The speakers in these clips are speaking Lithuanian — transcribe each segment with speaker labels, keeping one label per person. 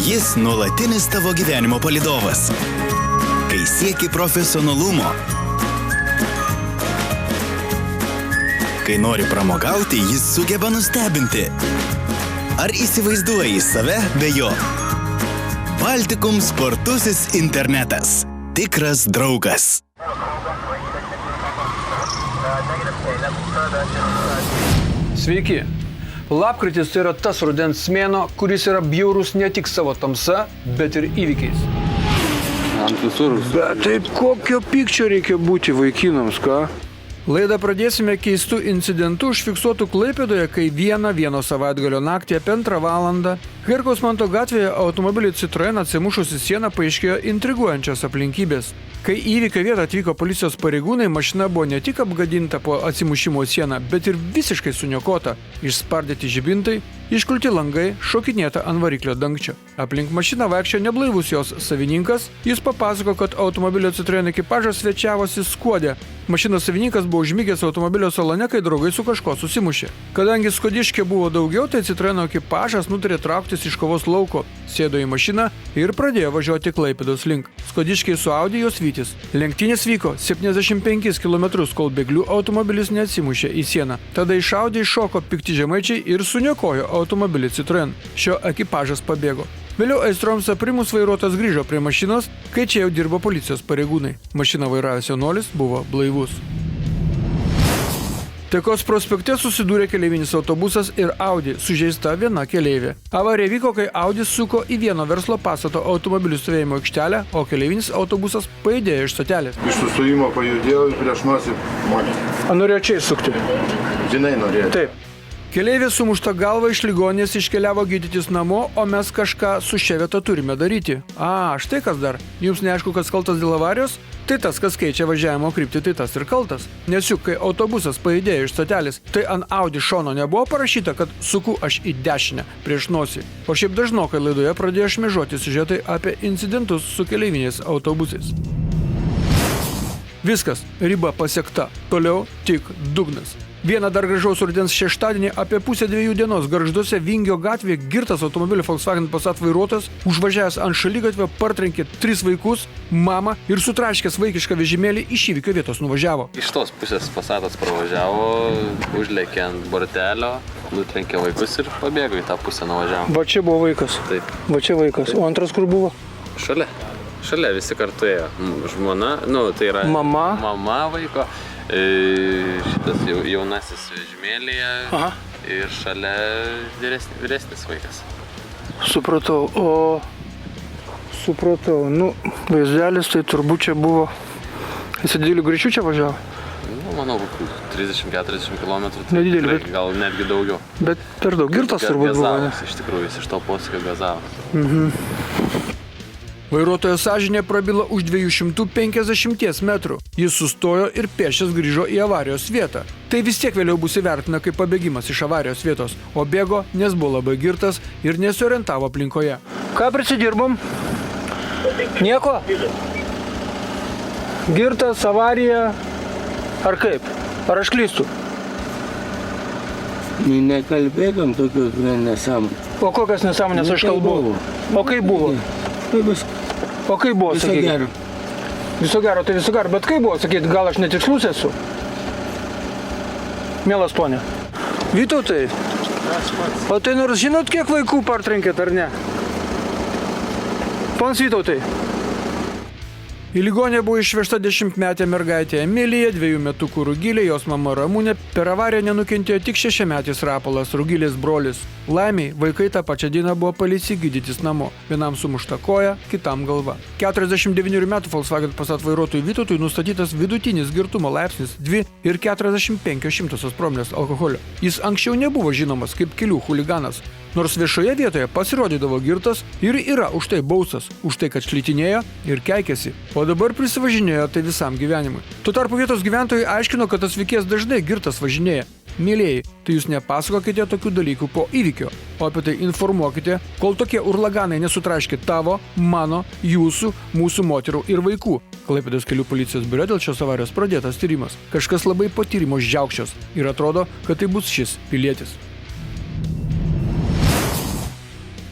Speaker 1: Jis nuolatinis tavo gyvenimo palydovas. Kai sieki profesionalumo, kai nori pramogauti, jis sugeba nustebinti. Ar įsivaizduoji save be jo? Baltikum spartusis internetas. Tikras draugas.
Speaker 2: Sveiki. Lapkritis tai yra tas rudens mėnuo, kuris yra bjaurus ne tik savo tamsa, bet ir įvykiais. Bet taip kokio pykčio reikia būti vaikinams, ką? Laidą pradėsime keistų incidentų užfiksuotų Klaipėdoje, kai vieno savaitgalio naktį apie 2 valandą Herkaus Manto gatvėje automobilį Citroen atsimušus į sieną paaiškėjo intriguojančios aplinkybės. Kai įvykio vietą atvyko policijos pareigūnai, mašina buvo ne tik apgadinta po atsimušimo sieną, bet ir visiškai suniokota, išspardyti žibintai, iškulti langai, šokinėta ant variklio dangčio. Aplink mašiną vaikščiojo neblaivus jos savininkas, jis papasako, kad automobilio Citroen ekipažas svečiavosi Skuode. Mašinos savininkas buvo užmigęs automobilio salone, kai draugai su kažko susimušė. Kadangi Skuodiškė buvo daugiau, tai Citroeno ekipažas nutarė trauktis iš kovos lauko, sėdo į mašiną ir pradėjo važiuoti Klaipėdos link. Skuodiškiai su Audi jos vytis. Lenktynės vyko 75 km, kol bėglių automobilis neatsimušė į sieną. Tada iš Audi iššoko pikti žemaičiai ir suniokojo automobilį Citroen. Šio ekipažas pabėgo. Vėliau aistroms aprimus vairuotojas grįžo prie mašinos, kai čia jau dirbo policijos pareigūnai. Mašiną vairavęs jaunuolis buvo blaivus. Taikos prospekte susidūrė keleivinis autobusas ir Audi, sužeista viena keleivė. Avarija vyko, kai Audi suko į vieno verslo pastato automobilių stovėjimo aikštelę, o keleivinis autobusas pajudėjo iš stotelės.
Speaker 3: Iš sustojimo pajudėjau ir prieš nosį mane.
Speaker 2: Norėjo čia įsukti?
Speaker 3: Žinai, norėjo.
Speaker 2: Taip. Keleivė sumušta galva iš ligoninės iškeliavo gydytis namo, o mes kažką su šia vieta turime daryti. Štai kas dar. Jums neaišku, kas kaltas dėl avarijos? Tai tas, kas keičia važiavimo kryptį, tai tas ir kaltas. Nes juk, kai autobusas pajudėjo iš stotelės, tai ant Audi šono nebuvo parašyta, kad suku aš į dešinę prieš nosį. O šiaip dažnokai laidoje pradėjo šmėžuoti siužetai apie incidentus su keleiviniais autobusais. Viskas, riba pasiekta. Toliau tik dugnas. Vieną dar gražaus rudens šeštadienį apie 1:30 dienos Gargžduose Vingio gatvėje girtas automobilio Volkswagen Passat vairuotojas užvažiavęs ant šaligatvio partrenkė 3 vaikus, mamą ir sutraškęs vaikišką vežimėlį iš įvykio vietos nuvažiavo.
Speaker 4: Iš tos pusės Passatas pravažiavo, užlėkė ant bortelio, nutrenkė vaikus ir pabėgo į tą pusę nuvažiavo.
Speaker 2: Va čia buvo vaikas.
Speaker 4: Taip.
Speaker 2: Va čia vaikas. O antras kur buvo?
Speaker 4: Šalia visi kartu ėjo. Žmona, tai yra mama vaiko. Šitas jaunasis vežimėlėje. Ir šalia vyresnis vaikas.
Speaker 2: Supratau. Vaizdelis tai turbūt čia buvo. Jis dideliu greičiu čia važiavo?
Speaker 4: Manau, 30-40 km.
Speaker 2: Nedidelį, bet...
Speaker 4: Gal netgi daugiau.
Speaker 2: Bet per daug girtas turbūt buvo.
Speaker 4: Gazavas, iš tikrųjų, jis iš to posūkio gazavas.
Speaker 2: Vairuotojo sąžinė prabilo už 250 metrų. Jis sustojo ir pėsčias grįžo į avarijos vietą. Tai vis tiek vėliau bus įvertina kaip pabėgimas iš avarijos vietos, o bėgo, nes buvo labai girtas ir nesiorientavo aplinkoje. Ką prisidirbom? Nieko? Girtas, avarija, ar kaip? Ar aš klystu?
Speaker 5: Nekalbėkam tokius nesąmonės.
Speaker 2: O kokias nesąmonės aš kalbu? O kaip buvo? O kaip buvo, sakykit? Viso gero, tai viso gero. Bet kaip buvo, sakykit, gal aš netikslus esu? Mielas ponė. Vytautai, o tai nors žinot, kiek vaikų partrenkėt, ar ne? Pons Vytautai. Į ligoninę buvo išvežta 10-metė mergaitė Emilija, 2 metukų Rugilė, jos mama Ramūnė. Per avariją nenukentėjo tik 6-metis Rapolas, Rugilės brolis. Laimiai, vaikai tą pačią dieną buvo paleisti gydytis namo. Vienam sumušta koja, kitam galva. 49 metų Volkswagen Passat vairuotojui Vytautui nustatytas vidutinis girtumo laipsnis 2,45 promilės alkoholio. Jis anksčiau nebuvo žinomas kaip kelių chuliganas. Nors viešoje vietoje pasirodydavo girtas ir yra už tai baustas, už tai, kad šlitinėjo ir keikėsi. O dabar prisivažinėjo tai visam gyvenimui. Tuo tarpu vietos gyventojai aiškino, kad tas veikėjas dažnai girtas važinėja. Mielieji, tai jūs nepasakokite tokių dalykų po įvykio, o apie tai informuokite, kol tokie urlaganai nesutraškė tavo, mano, jūsų, mūsų moterų ir vaikų. Klaipėdos kelių policijos biure dėl šios avarijos pradėtas tyrimas. Kažkas labai po tyrimo žiaukščios ir atrodo, kad tai bus šis pilietis.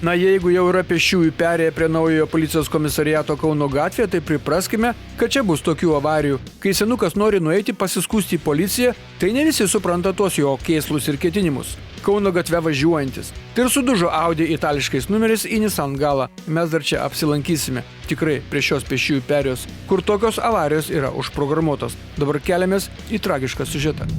Speaker 2: Na, jeigu jau yra pėsčiųjų perėję prie naujojo policijos komisariato Kauno gatvėje, tai pripraskime, kad čia bus tokių avarijų. Kai senukas nori nueiti pasiskųsti į policiją, tai ne visi supranta tuos jo kėslus ir ketinimus. Kauno gatve važiuojantis. Tai ir sudužo Audi itališkais numeris į Nissan Galą. Mes dar čia apsilankysime. Tikrai prie šios pėsčiųjų perėjos, kur tokios avarijos yra užprogramuotos. Dabar keliamės į tragišką siužetą.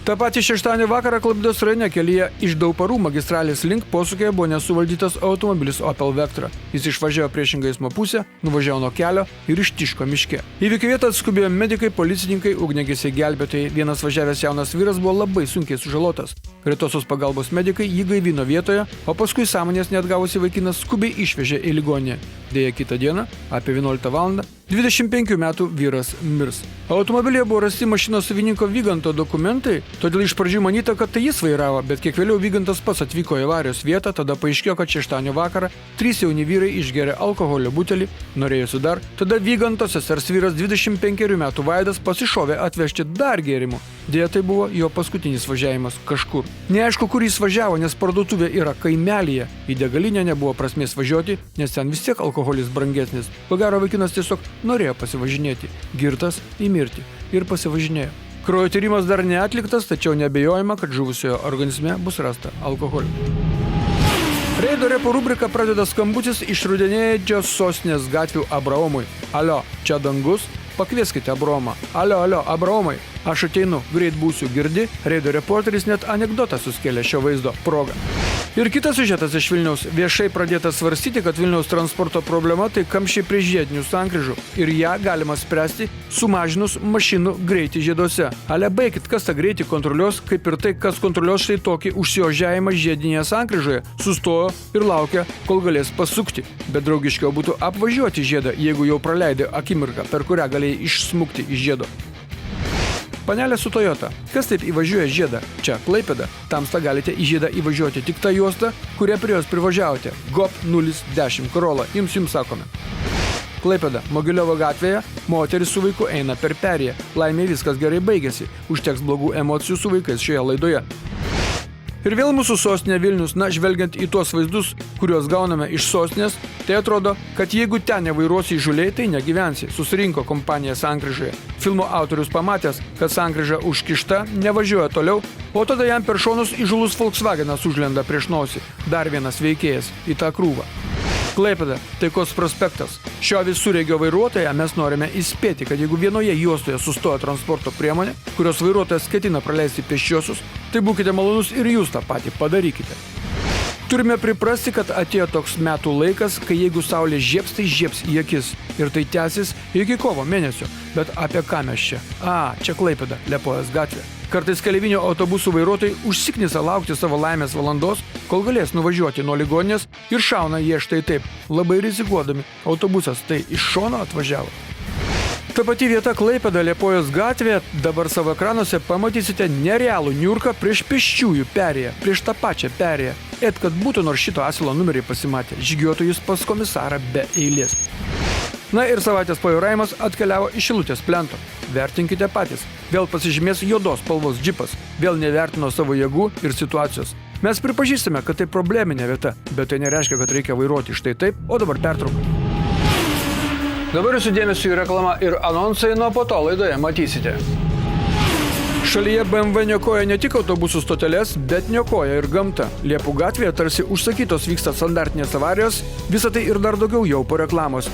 Speaker 2: Ta pati šeštadienį vakarą Klaipėdos rajone kelyje iš Dauparų magistralės link posūkyje buvo nesuvaldytas automobilis Opel Vectra. Jis išvažiavo priešingą eismo pusę, nuvažiavo nuo kelio ir ištiško miške. Įvykio vietą atskubėjo medikai, policininkai, ugniagesiai gelbėtojai. Vienas važiavęs jaunas vyras buvo labai sunkiai sužalotas. Greitosios pagalbos medikai jį gaivino vietoje, o paskui sąmonės neatgavusi vaikinas skubiai išvežė į ligoninę. Deja, kitą dieną, apie 11 val. 25 metų vyras mirs. Automobilyje buvo rasti mašinos savininko Vyganto dokumentai, todėl iš pradžių manyta, kad tai jis vairavo, bet kiek vėliau Vygantas pats atvyko į avarijos vietą, tada paaiškėjo, kad šeštadienio vakarą 3 jauni vyrai išgėrė alkoholio butelį, norėjusi dar, tada Vyganto sesers vyras 25 metų Vaidas pasišovė atvežti dar gėrimų. Deja, tai buvo jo paskutinis važiavimas kažkur. Neaišku, kur jis važiavo, nes parduotuvė yra kaimelyje. Į degalinę nebuvo prasmės važiuoti, nes ten vis tiek alkoholis brangesnis. Ko gero, vaikinas tiesiog norėjo pasivažinėti. Girtas į mirtį. Ir pasivažinėjo. Kraujo tyrimas dar neatliktas, tačiau neabejojama, kad žuvusiojo organizme bus rasta alkoholio. Reido repo rubrika pradeda skambutis iš rudenėjančios sostinės gatvių Abraomui. Alio, čia dangus? Pakvieskite Abraomą. Alio, Abraomai, aš ateinu, greit būsiu, girdi. Reido reporteris net anekdotą suskėlė šio vaizdo progą. Ir kitas siužetas iš Vilniaus. Viešai pradėta svarstyti, kad Vilniaus transporto problema tai kamščiai prie žiedinių sankryžų. Ir ją galima spręsti sumažinus mašinų greitį žieduose. Ale baikit, kas tą greitį kontroliuos, kaip ir tai, kas kontroliuos štai tokį užsiožiavimą žiedinėje sankryžoje. Sustojo ir laukia, kol galės pasukti. Bet draugiškiau būtų apvažiuoti žiedą, jeigu jau praleidai akimirką, per kurią galėjai išsmukti iš žiedo. Panelė su Toyota. Kas taip įvažiuoja žiedą? Čia Klaipėda. Tamsta galite į žiedą įvažiuoti tik tą juostą, kurią prie jos privažiavote. GOP 010 Corolla. Jums sakome. Klaipėda. Mogiliovo gatvėje moteris su vaiku eina per perėją. Laimė viskas gerai baigėsi. Užteks blogų emocijų su vaikais šioje laidoje. Ir vėl mūsų sostinė Vilnius, žvelgiant į tuos vaizdus, kuriuos gauname iš sostinės, tai atrodo, kad jeigu ten nevairuosi įžūliai, tai negyvensi, susirinko kompanija sankryžoje. Filmo autorius pamatęs, kad sankryža užkišta, nevažiuoja toliau, o tada jam per šonus įžūlus Volkswagenas užlenda prieš nosį. Dar vienas veikėjas į tą krūvą. Klaipėda, Taikos prospektas. Šio visureigio vairuotoją mes norime įspėti, kad jeigu vienoje juostoje sustoja transporto priemonė, kurios vairuotojas ketina praleisti pėsčiuosius, tai būkite malonus ir jūs tą patį padarykite. Turime priprasti, kad atėjo toks metų laikas, kai jeigu saulė žiebs, tai žiebs į akis. Ir tai tęsis iki kovo mėnesio. Bet apie ką mes čia? Čia Klaipėda, Liepojos gatvė. Kartais keleivinio autobusų vairuotojai užsiknisa laukti savo laimės valandos, kol galės nuvažiuoti nuo ligoninės ir šauna jie štai taip, labai rizikuodami. Autobusas tai iš šono atvažiavo. Ta pati vieta Klaipėda, Liepojos gatvė, dabar savo ekranuose pamatysite nerealų niurką prieš pėsčiųjų perėją, prieš tą pačią perėją. Kad būtų nors šito asilo numerį pasimatę, žygiuotų jis pas komisarą be eilės. Na ir savaitės pavairavimas atkeliavo iš Šilutės plento. Vertinkite patys. Vėl pasižymės juodos spalvos džipas. Vėl nevertino savo jėgų ir situacijos. Mes pripažįstame, kad tai probleminė vieta, bet tai nereiškia, kad reikia vairuoti štai taip, o dabar pertrauka. Dabar jūsų dėmesio į reklamą ir anonsai, nuo po to laidoje matysite. Šalyje BMW niokoja ne tik autobusų stoteles, bet niokoja ir gamtą. Liepų gatvėje tarsi užsakytos vyksta standartinės avarijos, visą tai ir dar daugiau jau po reklamos.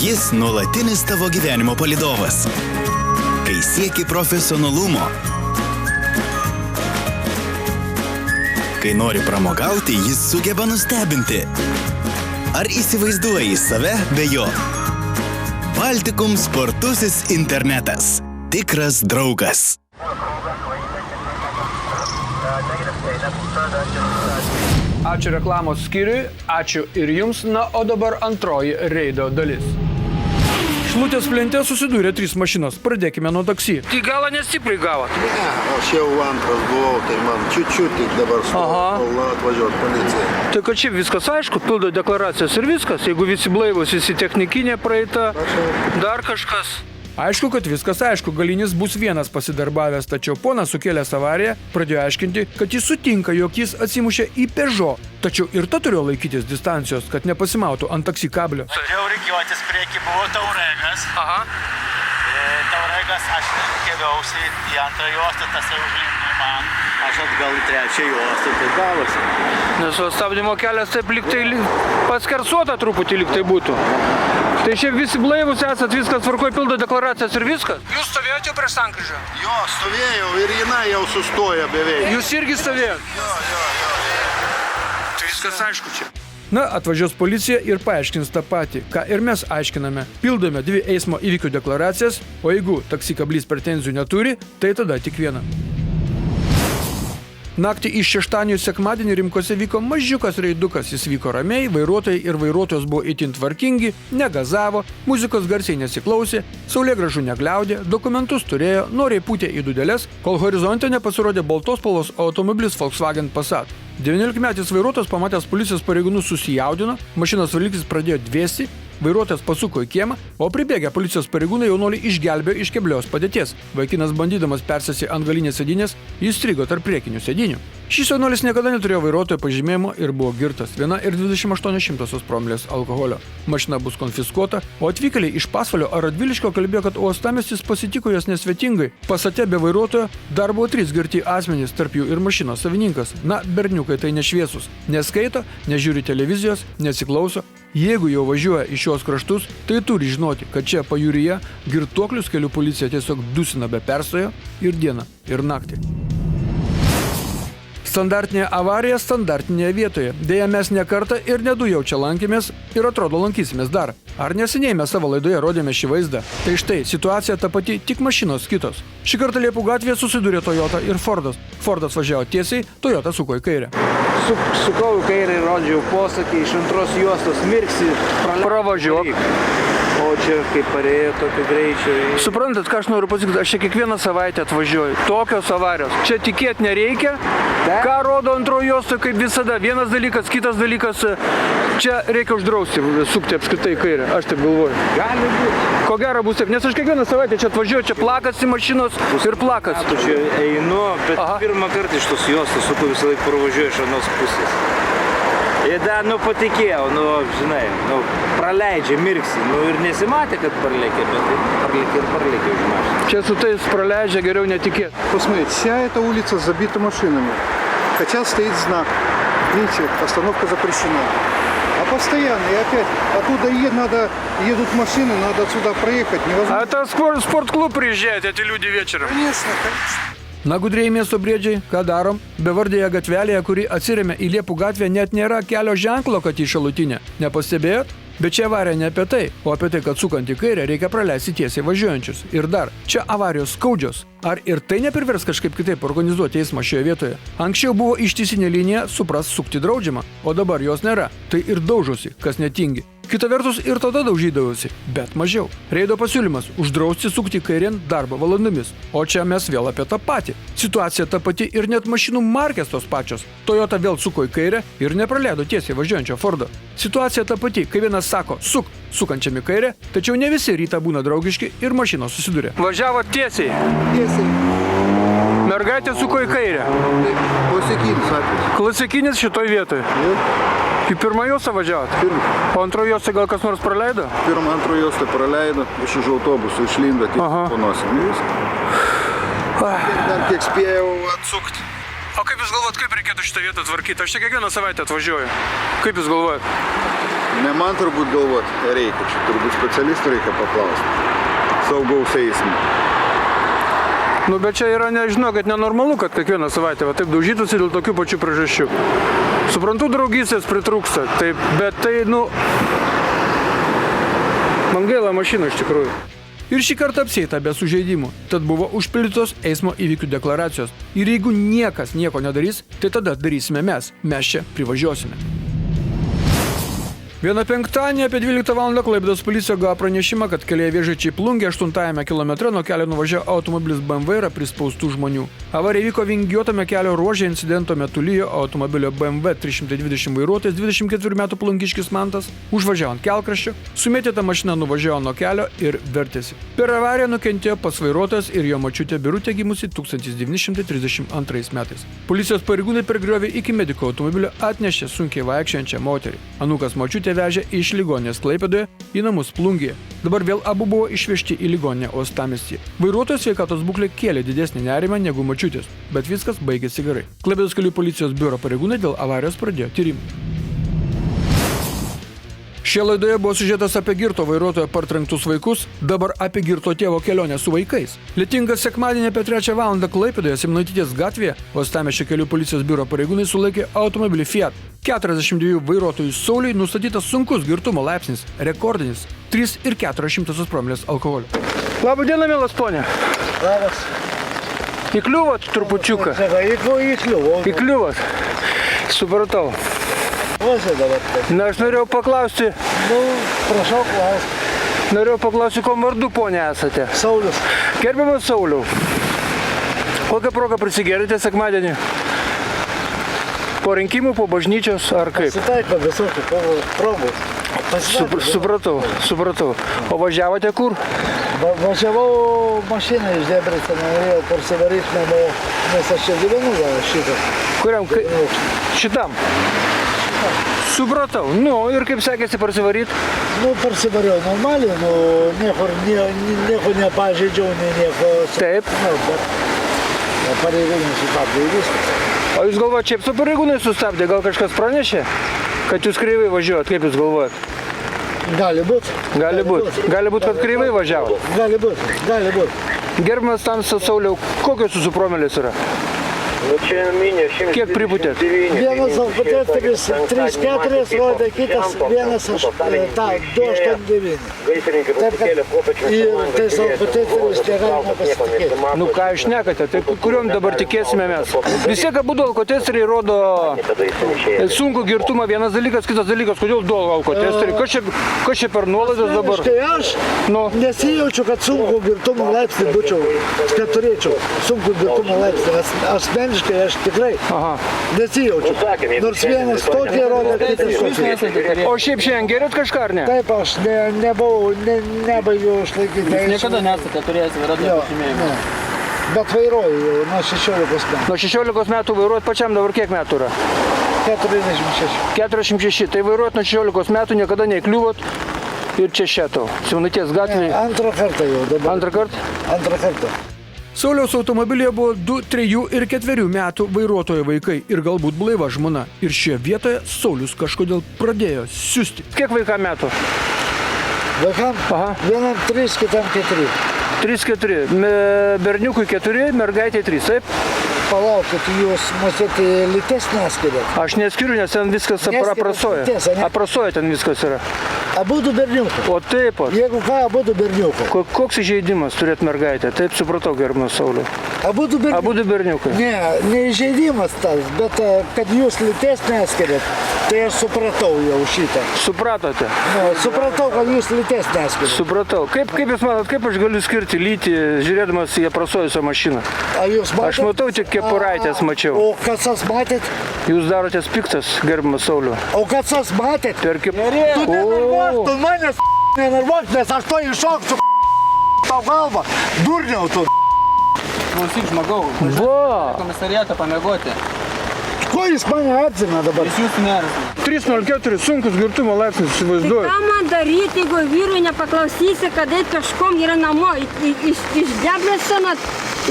Speaker 1: Jis nuolatinis tavo gyvenimo palydovas. Kai sieki profesionalumo, kai nori pramogauti, jis sugeba nustebinti. Ar įsivaizduoji save be jo? Baltikum spartusis internetas. Tikras draugas.
Speaker 2: Ačiū reklamos skyriui, ačiū ir jums, o dabar antroji reido dalis. Šilutės plente susidūrė 3 mašinos. Pradėkime nuo taksi. Tai galą nestipriai gavot?
Speaker 3: Ne, aš jau antras buvau, tai man čiut-čiut tik dabar kol atvažiuot policija.
Speaker 2: Tai kad čia viskas aišku, pildo deklaracijas ir viskas. Jeigu visi blaivus, visi technikinė praeita, dar kažkas. Aišku, kad viskas aišku, Galinis bus vienas pasidarbavęs, tačiau ponas sukėlęs avariją pradėjo aiškinti, kad jis sutinka, jog jis atsimušė į Peugeot. Tačiau ir ta turėjo laikytis distancijos, kad nepasimautų ant taksi kablio.
Speaker 6: Pradėjau rikiuotis prieki, buvo Tauregas.
Speaker 2: Aha.
Speaker 6: Tauregas, aš kėliausi į antrą juostą, tas jau užlindo man. Aš atgal į trečią juostą, tai gavosi.
Speaker 2: Nes stabdymo kelias taip liktai paskersuota truputį liktai būtų. Tai šiaip visi blaivus esat, viskas tvarkoj, pildo deklaracijas ir viskas. Jūs stovėjote prieš sankryžą?
Speaker 3: Jo, stovėjau ir jinai jau sustoja beveik.
Speaker 2: Jūs irgi stovėjot?
Speaker 3: Jo.
Speaker 2: Tai viskas aišku čia. Na, atvažiuos policija ir paaiškins tą patį, ką ir mes aiškiname. Pildome 2 eismo įvykių deklaracijas, o jeigu taksi kablys pretenzijų neturi, tai tada tik vieną. Naktį iš šeštadienio į sekmadienį Rimkose vyko mažiukas reidukas. Jis vyko ramiai, vairuotojai ir vairuotojos buvo itin tvarkingi, negazavo, muzikos garsiai nesiklausė, saulėgrąžų negliaudė, dokumentus turėjo, noriai pūtė į dūdeles, kol horizonte nepasirodė baltos spalvos automobilis Volkswagen Passat. 19-metis vairuotojas pamatęs policijos pareigūnus susijaudino, mašinos variklis pradėjo dvėsti, vairuotojas pasuko į kiemą, o pribėgę policijos pareigūnai jaunuolį išgelbėjo iš keblios padėties. Vaikinas bandydamas persėsti ant galinės sėdynės, jis strigo tarp priekinių sėdynių. Šis jaunuolis niekada neturėjo vairuotojo pažymėjimo ir buvo girtas 1,28 promilės alkoholio. Mašina bus konfiskuota, o atvykėliai iš Pasvalio ar Radviliškio kalbėjo, kad uostamiestis pasitiko jos nesvetingai. Passate be vairuotojo dar buvo 3 girti asmenys, tarp jų ir mašinos savininkas. Na, berniukai tai nešviesus. Neskaito, nežiūri televizijos, nesiklauso. Jeigu jau važiuoja į šios kraštus, tai turi žinoti, kad čia pajūryje girtuoklius kelių policija tiesiog dusina be perstojo ir dieną, ir naktį. Standartinė avarija standartinėje vietoje. Deja, mes ne kartą ir ne du jau čia lankėmės ir atrodo lankysimės dar. Ar neseniai mes savo laidoje rodėme šį vaizdą? Tai štai, situacija ta pati, tik mašinos kitos. Šį kartą Liepų gatvėje susidūrė Toyota ir Fordas. Fordas važiavo tiesiai, Toyota suko į kairę.
Speaker 5: Sukau į kairę ir rodžiau posakį, iš antros juostos mirksi,
Speaker 2: Pravažiuok.
Speaker 5: O čia kaip parėjo tokio greičio.
Speaker 2: Suprantat, ką aš noriu pasakyti, aš čia kiekvieną savaitę atvažiuoju. Tokios avarijos. Čia tikėt nereikia. Ką rodo antroji juosta, kaip visada. Vienas dalykas, kitas dalykas. Čia reikia uždrausti, sukti apskritai į kairę. Aš taip galvoju.
Speaker 5: Gali būti.
Speaker 2: Ko gero bus taip, nes aš kiekvieną savaitę čia atvažiuoju, čia plakasi mašinos ir plakasi.
Speaker 5: Tu čia einu, bet pirmą kartą iš tos juostos suku visą laiką pravažiuoju iš anos pusės. Ir dar, patikėjau, žinai, praleidžia, mirksi, ir nesimatė, kad пролетė, bet пролетė už mašiną.
Speaker 2: Čia su tais praleidžia, geriau неtikėt.
Speaker 7: Посмотрите, вся эта улица забита машинами. Хотя стоит знак. Видите, остановка запрещена. А постоянно, и опять, оттуда едут машины, надо отсюда проехать. Невозможно.
Speaker 2: А это спортклуб приезжает, эти люди вечером.
Speaker 7: Конечно, конечно.
Speaker 2: Na, gudrieji miesto briedžiai, ką darom? Bevardėje gatvelėje, kuri atsiremia į Liepų gatvę, net nėra kelio ženklo, kad į šalutinę. Nepastebėjot? Bet čia avarija ne apie tai, o apie tai, kad sukant į kairę reikia praleisti tiesiai važiuojančius. Ir dar, čia avarijos skaudžios. Ar ir tai neprivers kažkaip kitaip organizuoti eismą šioje vietoje? Anksčiau buvo ištisinė linija, supras sukti draudžiama, o dabar jos nėra. Tai ir daužosi, kas netingi. Kita vertus ir tada daužydavosi, bet mažiau. Reido pasiūlymas – uždrausti sukti kairėn darbo valandomis. O čia mes vėl apie tą patį. Situacija ta pati ir net mašinų markės tos pačios. Toyota vėl suko į kairę ir nepraleido tiesiai važiuojančio Fordo. Situacija ta pati, kai vienas sako sukančiam į kairę, tačiau ne visi rytą būna draugiški ir mašinos susiduria. Važiavo tiesiai.
Speaker 7: Tiesiai.
Speaker 2: Mergaitė suko į kairę.
Speaker 7: Klasikinis atvejis.
Speaker 2: Klasikinis šitoj vietoje. Į pirmą juostą važiavot?
Speaker 3: Pirmą.
Speaker 2: O antrojo juostą gal kas nors praleido?
Speaker 3: Pirmą, antrą juostą praleido, iš autobusų išlindo, tik po nosim. Dar kiek spėjau atsukti.
Speaker 2: O kaip jūs galvojat, kaip reikėtų šitą vietą tvarkyti? Aš čia kiekvieną savaitę atvažiuoju. Kaip jūs galvojat?
Speaker 3: Ne man turbūt galvoti reikia, čia turbūt specialistų reikia paklausti. Saugaus eismo.
Speaker 2: Nu, bet čia yra, nežinau, kad nenormalu, kad kiekvieną savaitę va taip daužytųsi dėl tokių pačių priežasčių. Suprantu, draugystės pritrūksta, taip, bet tai, man gaila mašinų iš tikrųjų. Ir šį kartą apsieita be sužeidimų, tad buvo užpildytos eismo įvykių deklaracijos. Ir jeigu niekas nieko nedarys, tai tada darysime mes čia privažiuosime. Vieną penktadienį apie 12 val. Klaipėdos policija gavo pranešimą, kad kelyje Vėžaičiai Plungė 8 kilometre nuo kelio nuvažiavo automobilis BMW ir prispaustų žmonių. Avarija vyko vingiuotame kelio ruože, incidento metu lyjo automobilio BMW 320 vairuotojas 24 metų plungiškis Mantas užvažiavo ant kelkraščio, sumėtyta mašina nuvažiavo nuo kelio ir vertėsi. Per avariją nukentėjo pats vairuotojas ir jo močiutė Birutė gimusi 1932 metais. Policijos pareigūnai per griovį iki mediko automobilio atnešė sunkiai vaikščiančią moterį. Anūkas močiutė vežė iš ligoninės Klaipėdoje į namus Plungėje. Dabar vėl abu buvo išvežti į ligoninę Uostamiestyje. Vairuotojo sveikatos būklė kėlė didesnį nerimą negu močiutės, bet viskas baigėsi gerai. Klaipėdos kelių policijos biuro pareigūnai dėl avarijos pradėjo tyrimą. Šioje laidoje buvo siužetas apie girto vairuotojo partrenktus vaikus, dabar apie girto tėvo kelionę su vaikais. Lietingas sekmadienį apie 3 val. Klaipėdoje Simonaitytės gatvėje Uostamiesčio kelių policijos biuro pareigūnai sulaikė automobilį Fiat. 42 vairuotojų Sauliui nustatytas sunkus girtumo laipsnis, rekordinis 3,4 promilės alkoholio. Labą dieną, mielas ponė.
Speaker 7: Labas.
Speaker 2: Įkliuvot trupučiuką?
Speaker 7: Įkliuvau.
Speaker 2: Įkliuvot. Supratau. Na, aš norėjau paklausti.
Speaker 7: Prašau, klaus.
Speaker 2: Norėjau paklausti, kom vardu, ponė, esate?
Speaker 7: Saulius.
Speaker 2: Gerbiamas Sauliau, kokią progą prisigerite sekmadienį? Po rinkimų, po bažnyčios ar kaip?
Speaker 7: Pasitaiko visokių progų.
Speaker 2: Supratau. O važiavote kur?
Speaker 7: Važiavau mašiną iš Debreceno, norėjau parsivaryti namo, nes aš čia gyvenu šitą.
Speaker 2: Kuriam? Šitam? Supratau. Ir kaip sekėsi parsivaryti?
Speaker 7: Parsivariau normaliai, nieko nepažeidžiau, nieko.
Speaker 2: Taip.
Speaker 7: Bet pareigūnai sustabdė ir viskas.
Speaker 2: O jūs galvojate, šiaip su pareigūnai sustabdė? Gal kažkas pranešė, kad jūs kreivai važiuojat? Kaip jūs galvojat?
Speaker 7: Gali būt.
Speaker 2: Gali būt, kad kreivai važiavot?
Speaker 7: Gali būt.
Speaker 2: Gerbiamas Tamsas Sauliau, kokios jūsų promilės yra? Kiek pripūtėt?
Speaker 7: Vienas alkoteteris 3,4 rodė, kitas 2,89. Taip, ir tais alkoteteris negalima pasitikėti.
Speaker 2: Ką jūs šnekate, tai kuriuom dabar tikėsime mes? Visi, kad būtų alkoteteriai, rodo sunku girtumą vienas dalykas, kitas dalykas, kodėl du alkoteteriai? Kas čia per nuolaidas dabar?
Speaker 7: Aš nesijaučiu, kad sunku girtumo laipsnį būčiau, kad turėčiau sunku girtumo laipsnį. Asmeniškai aš tikrai nesijaučiu. Nors vienas tokį rodė, kitas tokį.
Speaker 2: O šiaip šiandien gerėt kažką ar ne?
Speaker 7: Taip, aš nebaigiau išlaikyti.
Speaker 4: Jūs niekada nesate turėjęs vairuotojo pažymėjimą?
Speaker 7: Bet vairuoju jau nuo 16 metų.
Speaker 2: Nuo 16 metų vairuojat pačiam, dabar kiek metų yra?
Speaker 7: 46.
Speaker 2: 46. Tai vairuojat nuo 16 metų, niekada neįkliuvot ir čia šetau. Simonaities gatvėje.
Speaker 7: Antrą kartą jau dabar.
Speaker 2: Antrą kartą?
Speaker 7: Antrą kartą.
Speaker 2: Sauliaus automobilyje buvo 2, 3 ir 4 metų vairuotojo vaikai ir galbūt blaiva žmona. Ir šioje vietoje Saulius kažkodėl pradėjo siusti. Kiek vaikam metų?
Speaker 7: Vaikam? Vienam 3, kitam 4.
Speaker 2: 3-4. Berniukui 4, mergaitė 3, taip?
Speaker 7: Palaukit, jūs matėte lytes neskiriat?
Speaker 2: Aš neskiriu, nes ten viskas aprasoja. Aprasoja ten viskas yra.
Speaker 7: Abudu berniukai.
Speaker 2: O taip pat.
Speaker 7: Jeigu ką, abudu berniukai.
Speaker 2: Koks įžeidimas turėt mergaitę? Taip supratau, gerbiamas Sauliau.
Speaker 7: Abudu berniukai. Ne įžeidimas tas, bet kad jūs lytes neskiriat, tai aš supratau jau šitą.
Speaker 2: Supratote?
Speaker 7: Supratau, kad jūs lytes neskiriat.
Speaker 2: Supratau. Kaip jūs manot, kaip aš galiu skirti lytį, žiūrėdamas į aprasojusią mašiną?
Speaker 7: Jūs matėt?
Speaker 2: Aš matau, tik kepuraitės mačiau.
Speaker 7: O kacas matėt?
Speaker 2: Jūs darotės piktas, gerbiamas Sauliau.
Speaker 7: O kacas matėt? Tu nenervuok, tu manęs nenervuok, nes aš to iššoksiu tau galvą. Durniau tu.
Speaker 4: Klausyk, žmogau,
Speaker 2: Va!
Speaker 4: komisariatą pamiegoti.
Speaker 7: Ko jis mane atzina dabar?
Speaker 4: Jis jūsų nerzina.
Speaker 2: 3,04 sunkus girtumo laipsnis, įsivaizduoju.
Speaker 8: Ką man daryti, jeigu vyrui nepaklausysi, kada kažkom yra namo, iš Debreceno į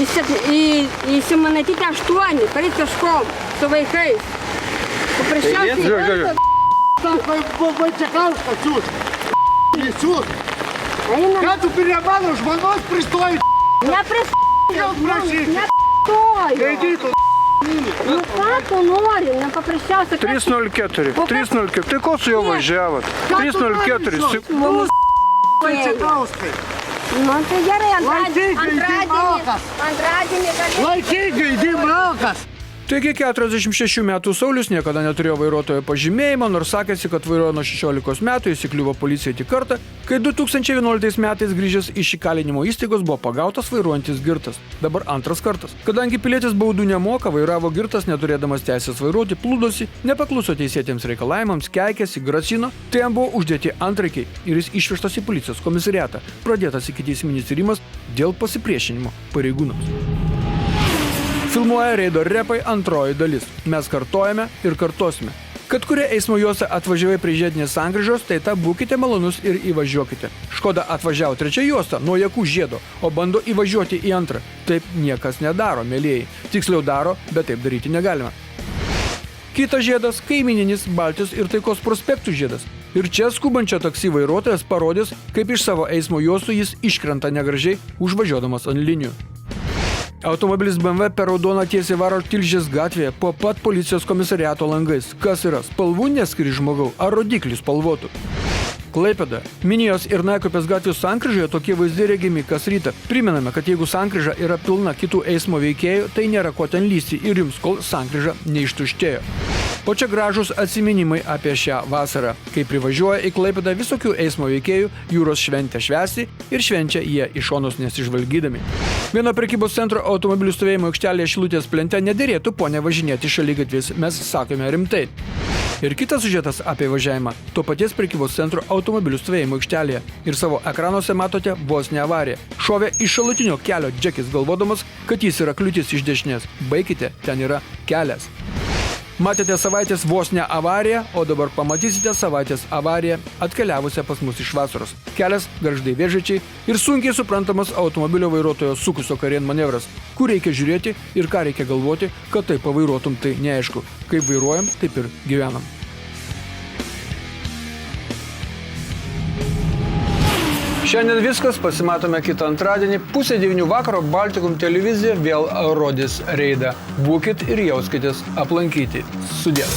Speaker 8: Simonaitytę 8, parit kažkom su vaikais. Paprasčiausiai
Speaker 7: Vaitekaus pasiūs. Įsiūs. Ką tu prie mano žmonos pristoji?
Speaker 8: Nepristoju.
Speaker 7: Eidytų.
Speaker 8: Nu ką tu nori, nepaprasčiausiai.
Speaker 2: 3,04. 3,04. Tai ko su juo važiavot? 3,04.
Speaker 7: Vaitekauskai.
Speaker 8: Nu tai gerai, antradienį gali.
Speaker 7: Laikyk, įdėm alkas.
Speaker 2: Taigi 46 metų Saulius niekada neturėjo vairuotojo pažymėjimo, nors sakėsi, kad vairuoja nuo 16 metų, įsikliuvo policijai tik kartą, kai 2011 metais grįžęs iš įkalinimo įstaigos buvo pagautas vairuojantis girtas. Dabar antras kartas. Kadangi pilietis baudų nemoka, vairavo girtas, neturėdamas teisės vairuoti, plūdosi, nepakluso teisėtiems reikalavimams, keikėsi, grasino, tai jam buvo uždėti antrankiai ir jis išvežtas į policijos komisariatą. Pradėtas ikiteisminis tyrimas dėl pasipriešinimo pareigūnams. Filmuoja reido repai antroji dalis. Mes kartojame ir kartosime. Kad kurie eismo juosta atvažiavai prie žiedinės sankryžos, tai tą būkite malonus ir įvažiuokite. Škoda atvažiavo trečią juostą nuo Jakų žiedo, o bando įvažiuoti į antrą. Taip niekas nedaro, mėlėjai. Tiksliau daro, bet taip daryti negalima. Kitas žiedas – kaimininis Baltijos ir Taikos prospektų žiedas. Ir čia skubančio taksi vairuotojas parodys, kaip iš savo eismo juostų jis iškrenta negražiai, užvažiuodamas ant linijų. Automobilis BMW per raudoną tiesiai varo Tilžės gatvėje po pat policijos komisariato langais. Kas yra? Spalvų neskiri žmogau ar rodiklių spalvotų? Klaipėda. Minijos ir Naikupės gatvės sankryžoje tokie vaizdai regimi kas rytą. Primename, kad jeigu sankryža yra pilna kitų eismo veikėjų, tai nėra ko ten lysti ir jums, kol sankryža neištuštėjo. O čia gražus atsiminimai apie šią vasarą, kai privažiuoja į Klaipėdą visokių eismo veikėjų jūros šventę švęsti ir švenčia jie iš šonus nesižvalgydami. Vieno prekybos centro automobilių stovėjimo aikštelėje Šilutės plente nederėtų ponė važinėti šaligatviais, mes sakome rimtai. Ir kitas siužetas apie važiavimą – to paties prekybos centro automobilių stovėjimo aikštelėje. Ir savo ekranuose matote vos ne avariją. Šovė iš šalutinio kelio džekis galvodamas, kad jis yra kliūtis iš dešinės. Baikite, ten yra kelias. Matėte savaitės vos ne avariją, o dabar pamatysite savaitės avariją atkeliavusią pas mus iš vasaros. Kelias, gargždai Vėžaičiai ir sunkiai suprantamas automobilio vairuotojo sukusio karien manevras, kur reikia žiūrėti ir ką reikia galvoti, kad tai pavairuotum, tai neaišku. Kaip vairuojam, taip ir gyvenam. Šiandien viskas, pasimatome kitą antradienį, 8:30 vakaro Baltikum televizija vėl rodys reidą. Būkit ir jauskitės aplankyti. Sudie.